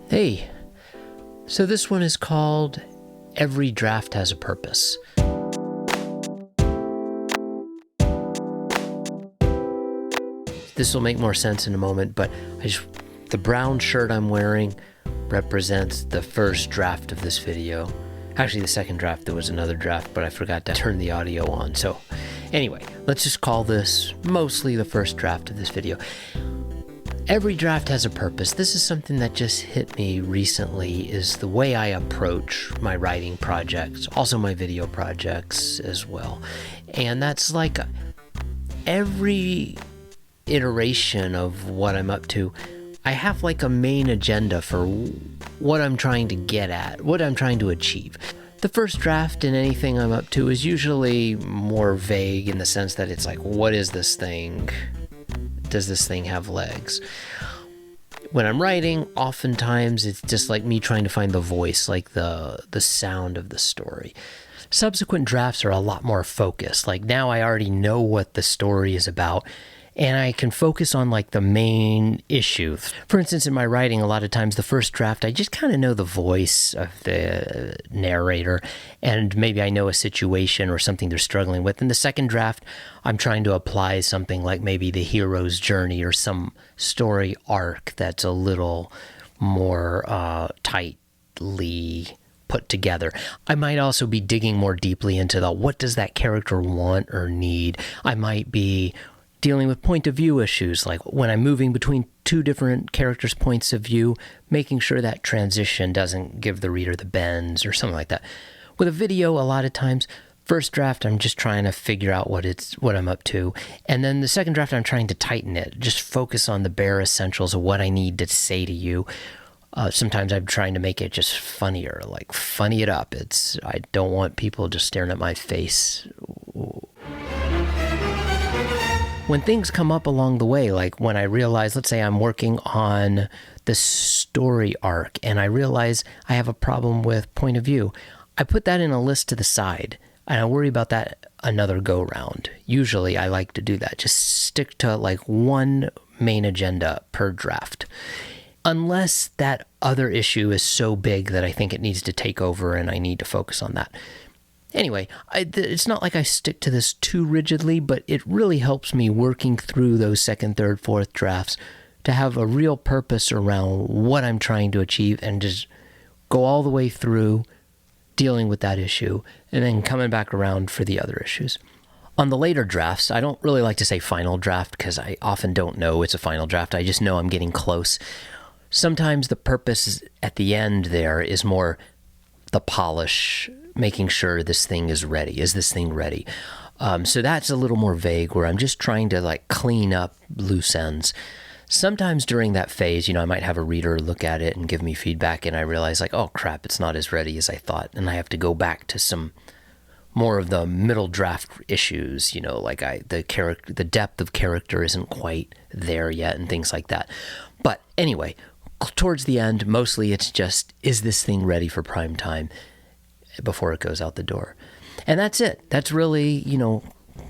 Hey, so this one is called Every Draft Has a Purpose. This will make more sense in a moment, but the brown shirt I'm wearing represents the first draft of this video. Actually, the second draft, there was another draft, but I forgot to turn the audio on. So anyway, let's just call this mostly the first draft of this video. Every draft has a purpose. This is something that just hit me recently, is the way I approach my writing projects, also my video projects as well. And that's like every iteration of what I'm up to, I have like a main agenda for what I'm trying to get at, what I'm trying to achieve. The first draft in anything I'm up to is usually more vague in the sense that it's like, what is this thing? Does this thing have legs? When I'm writing, oftentimes it's just like me trying to find the voice, like the sound of the story. Subsequent drafts are a lot more focused. Like now I already know what the story is about, and I can focus on like the main issue. For instance, in my writing, a lot of times the first draft, I just kind of know the voice of the narrator, and maybe I know a situation or something they're struggling with. In the second draft, I'm trying to apply something like maybe the hero's journey or some story arc that's a little more tightly put together. I might also be digging more deeply into what does that character want or need. I might be dealing with point of view issues, like when I'm moving between two different characters' points of view, making sure that transition doesn't give the reader the bends or something like that. With a video, a lot of times, first draft, I'm just trying to figure out what I'm up to. And then the second draft, I'm trying to tighten it, just focus on the bare essentials of what I need to say to you. Sometimes I'm trying to make it just funnier, like funny it up. I don't want people just staring at my face. When things come up along the way, like when I realize, let's say I'm working on the story arc and I realize I have a problem with point of view, I put that in a list to the side and I worry about that another go round. Usually I like to do that, just stick to like one main agenda per draft. Unless that other issue is so big that I think it needs to take over and I need to focus on that. Anyway, it's not like I stick to this too rigidly, but it really helps me working through those second, third, fourth drafts to have a real purpose around what I'm trying to achieve and just go all the way through dealing with that issue and then coming back around for the other issues. On the later drafts, I don't really like to say final draft because I often don't know it's a final draft. I just know I'm getting close. Sometimes the purpose at the end there is more the polish, making sure this thing is ready. Is this thing ready? So that's a little more vague, where I'm just trying to like clean up loose ends. Sometimes during that phase, I might have a reader look at it and give me feedback, and I realize like, oh crap, it's not as ready as I thought, and I have to go back to some more of the middle draft issues. Like the depth of character isn't quite there yet, and things like that. But anyway, towards the end, mostly it's just, is this thing ready for prime time before it goes out the door? And that's it. That's really,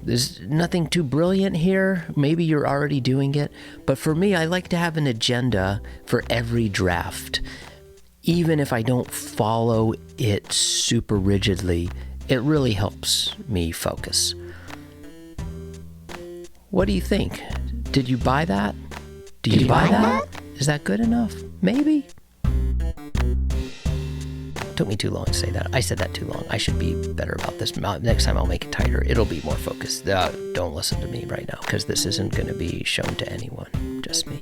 there's nothing too brilliant here. Maybe you're already doing it. But for me, I like to have an agenda for every draft. Even if I don't follow it super rigidly, it really helps me focus. What do you think? Did you buy that? Did you buy that? Is that good enough? Maybe. Took me too long to say that. I said that too long. I should be better about this. Next time I'll make it tighter. It'll be more focused. Don't listen to me right now because this isn't going to be shown to anyone, just me.